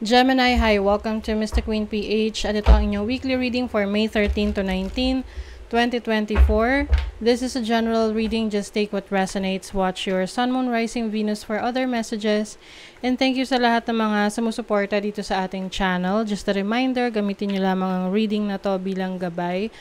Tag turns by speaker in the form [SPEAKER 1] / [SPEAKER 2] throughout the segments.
[SPEAKER 1] Gemini, hi! Welcome to Mr. Queen PH at ito ang inyong weekly reading for May 13 to 19, 2024. This is a general reading. Just take what resonates. Watch your Sun, Moon, Rising, Venus for other messages. And thank you sa lahat ng mga sumusuporta dito sa ating channel. Just a reminder, gamitin nyo lamang ang reading na to bilang gabay.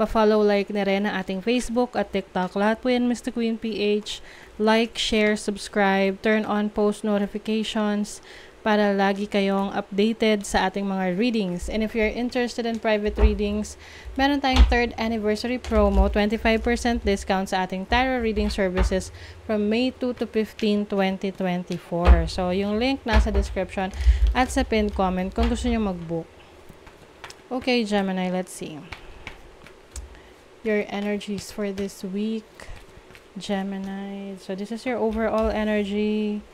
[SPEAKER 1] Pa-follow, like na rin ang ating Facebook at TikTok. Lahat po yan Mr. Queen PH. Like, share, subscribe, turn on post notifications para lagi kayong updated sa ating mga readings. And if you're interested in private readings, meron tayong 3rd anniversary promo, 25% discount sa ating tarot reading services from May 2 to 15, 2024. So, yung link nasa description at sa pinned comment kung gusto nyo mag-book. Okay, Gemini, let's see. Your energies for this week, Gemini. So, this is your overall energy,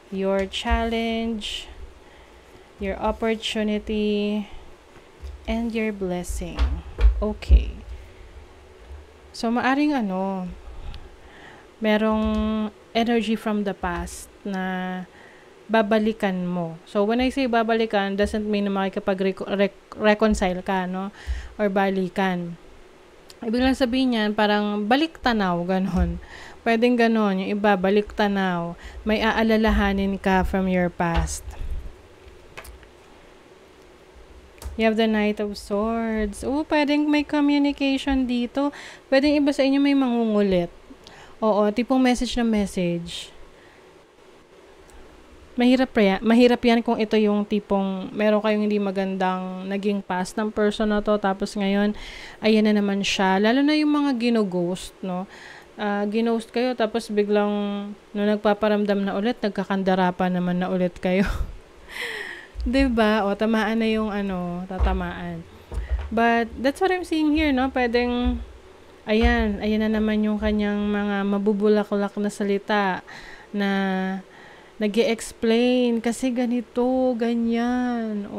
[SPEAKER 1] your challenge, your opportunity, and your blessing. Okay. So, maaring merong energy from the past na babalikan mo. So, when I say babalikan, doesn't mean na makikipag-reconcile ka, no? Or balikan. Ibig lang sabihin yan, parang balik tanaw, ganon. Pwedeng ganon, yung iba, balik tanaw. May aalalahanin ka from your past. You have the Knight of Swords. Pwedeng may communication dito. Pwedeng iba sa inyo may mangungulit. Oo, tipong message na message. Mahirap yan kung ito yung tipong meron kayong hindi magandang naging past ng person na to, tapos ngayon, ayan na naman siya. Lalo na yung mga gino-ghost, no? Ghost kayo, tapos biglang, no, nagpaparamdam na ulit, nagkakandara pa naman na ulit kayo. Diba? O, tamaan na yung tatamaan. But, that's what I'm seeing here, no? Pwedeng, ayan na naman yung kanyang mga mabubulaklak na salita na nag-i-explain kasi ganito, ganyan.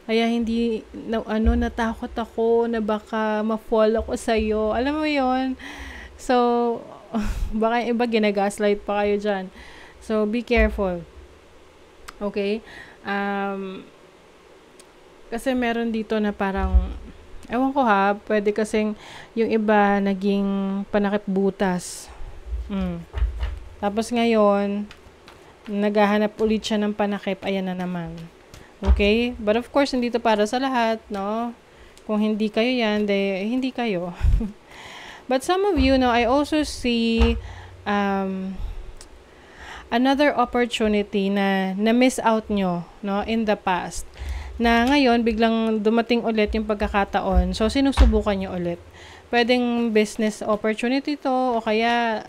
[SPEAKER 1] Kaya hindi natakot ako na baka ma-fall ako sa iyo. Alam mo 'yon. So baka iba ginagaslight pa kayo diyan. So be careful. Okay? Kasi meron dito na parang ewan ko ha, pwede kasing yung iba naging panakip butas. Tapos ngayon naghahanap ulit siya ng panakip, ayan na naman. Okay? But of course, hindi to para sa lahat, no? Kung hindi kayo yan, hindi kayo. But some of you, no, I also see another opportunity na miss out nyo, no, in the past. Na ngayon, biglang dumating ulit yung pagkakataon. So, sinusubukan nyo ulit. Pwedeng business opportunity to, o kaya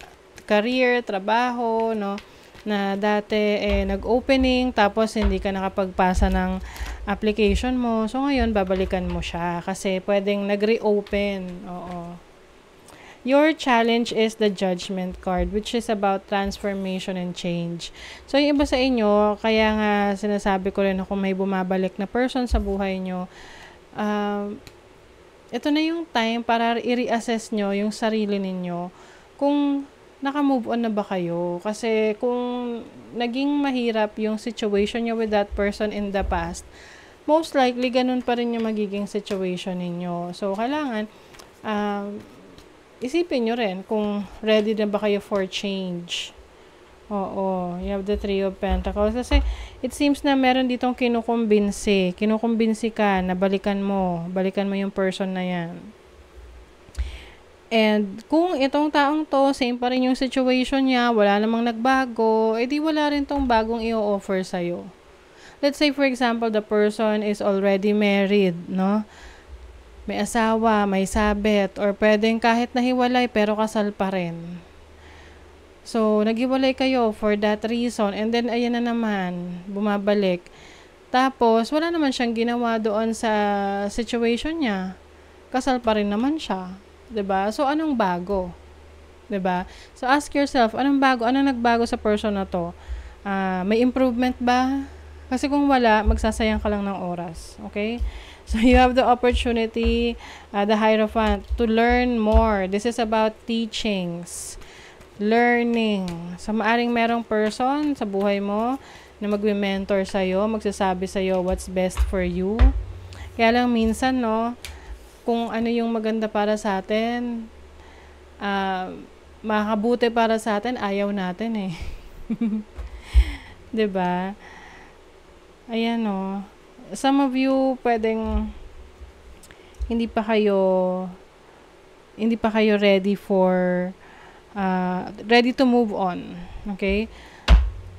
[SPEAKER 1] career, trabaho, no? Na dati nag-opening tapos hindi ka nakapagpasa ng application mo. So ngayon babalikan mo siya kasi pwedeng nag-reopen. Oo. Your challenge is the Judgment card, which is about transformation and change. So yung iba sa inyo, kaya nga sinasabi ko rin kung may bumabalik na person sa buhay nyo, ito na yung time para i-reassess nyo yung sarili ninyo kung naka-move on na ba kayo? Kasi kung naging mahirap yung situation nyo with that person in the past, most likely ganun pa rin yung magiging situation ninyo. So, kailangan isipin nyo rin kung ready na ba kayo for change. Oo, you have the 3 of Pentacles. Kasi it seems na meron ditong kinukumbinsi. Kinukumbinsi ka na balikan mo yung person na yan. And kung itong taong to, same pa rin yung situation niya, wala namang nagbago, edi wala rin tong bagong i-offer sa'yo. Let's say, for example, the person is already married, no? May asawa, may sabit, or pwedeng kahit nahiwalay, pero kasal pa rin. So, naghiwalay kayo for that reason, and then, ayan na naman, bumabalik. Tapos, wala naman siyang ginawa doon sa situation niya. Kasal pa rin naman siya. 'Di ba? So, anong bago? 'Di ba? So, ask yourself, anong bago? Anong nagbago sa person na to? May improvement ba? Kasi kung wala, magsasayang ka lang ng oras. Okay? So, you have the opportunity, the Hierophant, to learn more. This is about teachings, learning. So, maaring merong person sa buhay mo na magme-mentor sa'yo, magsasabi sa'yo what's best for you. Kaya lang minsan, no, kung ano yung maganda para sa atin, makabuti para sa atin, ayaw natin eh. 'Di ba? Ayan, no. Some of you pwedeng hindi pa kayo ready to move on. Okay?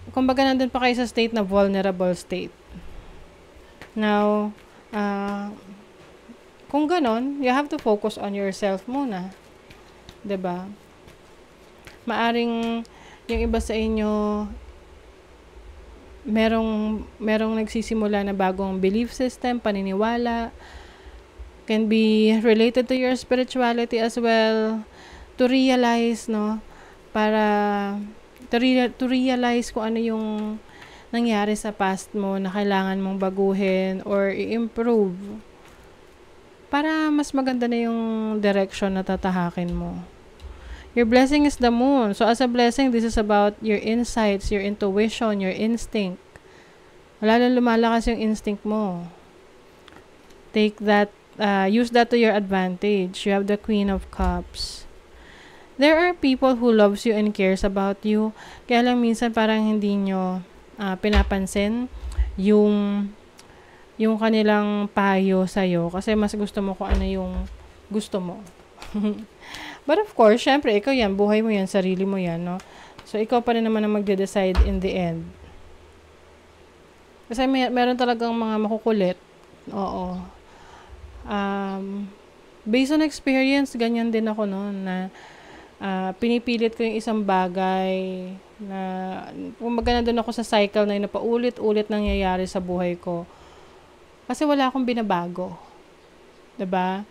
[SPEAKER 1] Kumbaga nandun pa kayo sa state na vulnerable state. Now, kung ganon, you have to focus on yourself muna. 'Di ba? Maaring yung iba sa inyo merong nagsisimula na bagong belief system, paniniwala, can be related to your spirituality as well, to realize, no, to realize kung ano yung nangyari sa past mo na kailangan mong baguhin or i-improve para mas maganda na yung direction na tatahakin mo. Your blessing is the moon. So as a blessing, this is about your insights, your intuition, your instinct. Lalo lumalakas yung instinct mo. Take that, use that to your advantage. You have the Queen of Cups. There are people who loves you and cares about you. Kaya lang minsan parang hindi nyo pinapansin yung kanilang payo sa'yo kasi mas gusto mo kung ano yung gusto mo. But of course, syempre, ikaw yan, buhay mo yan, sarili mo yan, no? So, ikaw pa rin naman ang magde-decide in the end. Kasi meron talagang mga makukulit. Oo. Based on experience, ganyan din ako, no? Na pinipilit ko yung isang bagay na kumbaga nandun ako sa cycle na yun na paulit-ulit nangyayari sa buhay ko. Kasi wala akong binabago. 'Di ba?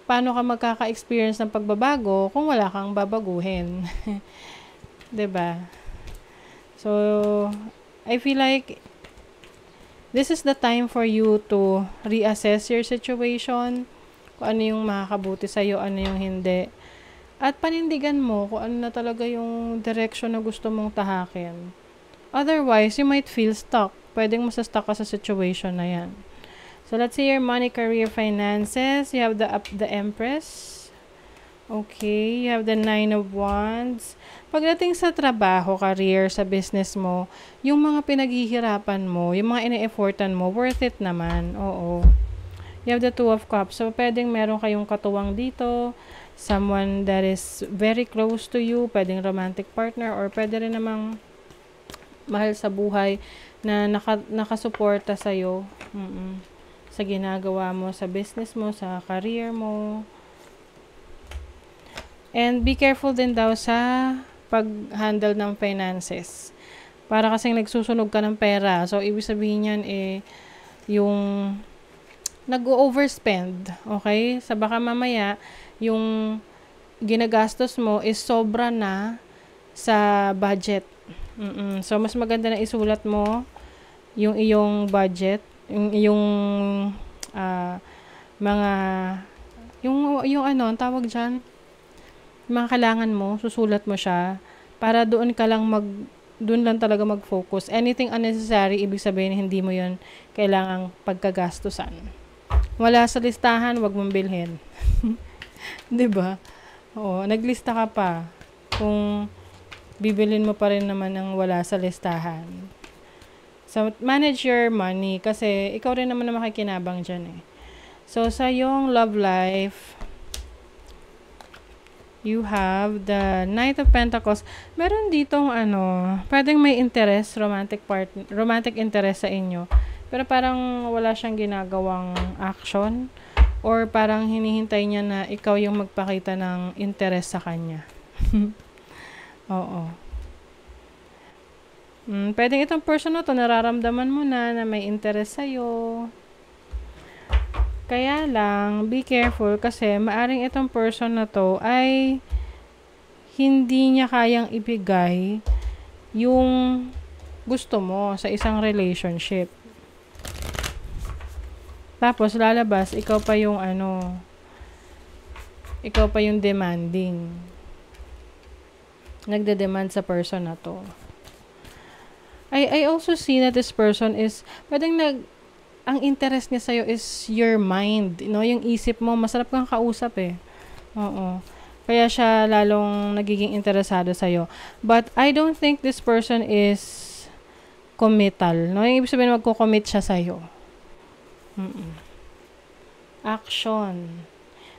[SPEAKER 1] Paano ka magkaka-experience ng pagbabago kung wala kang babaguhin? 'Di ba? So, I feel like this is the time for you to reassess your situation, kung ano yung makakabuti sa'yo, ano yung hindi. At panindigan mo kung ano na talaga yung direction na gusto mong tahakin. Otherwise, you might feel stuck. Pwedeng masastuck ka sa situation na yan. So, let's see your money, career, finances. You have the Empress. Okay. You have the 9 of Wands. Pagdating sa trabaho, career, sa business mo, yung mga pinaghihirapan mo, yung mga ine-effortan mo, worth it naman. Oo. You have the 2 of Cups. So, pwedeng meron kayong katuwang dito. Someone that is very close to you. Pwedeng romantic partner or pwede rin namang mahal sa buhay na nakasuporta sa'yo. Sa ginagawa mo, sa business mo, sa career mo. And be careful din daw sa pag-handle ng finances. Para kasing nagsusunog ka ng pera. So, ibig sabihin yan yung nag-overspend. Okay? Sa baka mamaya, yung ginagastos mo is sobra na sa budget. So, mas maganda na isulat mo yung iyong budget, yung mga yung ano, ang tawag diyan, mga kailangan mo, susulat mo siya para doon lang talaga mag-focus. Anything unnecessary, ibig sabihin hindi mo 'yon kailangang pagkagastusan. Wala sa listahan, wag mong bilhin. 'Di ba? Oo, naglista ka pa. Kung bibilin mo pa rin naman ng wala sa listahan. So, manage your money kasi ikaw rin naman na makikinabang dyan eh. So, sa iyong love life, you have the Knight of Pentacles. Meron ditong pwedeng may interest, romantic interest sa inyo. Pero parang wala siyang ginagawang action or parang hinihintay niya na ikaw yung magpakita ng interest sa kanya. Oo. Pwedeng itong person na to, nararamdaman mo na may interest sa'yo. Kaya lang, be careful kasi maaring itong person na to ay hindi niya kayang ibigay yung gusto mo sa isang relationship. Tapos, lalabas, ikaw pa yung demanding. Nagde-demand sa person na to. I also see that this person is, pwedeng ang interest niya sa'yo is your mind. You know, yung isip mo, masarap kang kausap eh. Oo. Kaya siya lalong nagiging interesado sa'yo. But I don't think this person is committal. No? Yung ibig sabihin, magko-commit siya sa'yo. Action.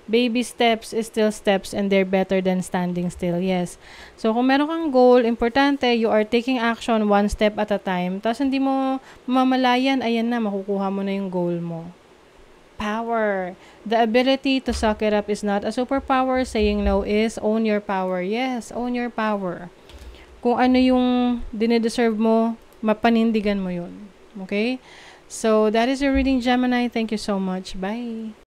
[SPEAKER 1] Baby steps is still steps and they're better than standing still. Yes. So, kung meron kang goal, importante, you are taking action one step at a time. Tapos, hindi mo mamalayan, ayan na, makukuha mo na yung goal mo. Power. The ability to suck it up is not a superpower. Saying no is own your power. Yes, own your power. Kung ano yung dinedeserve mo, mapanindigan mo yun. Okay? So, that is your reading, Gemini. Thank you so much. Bye.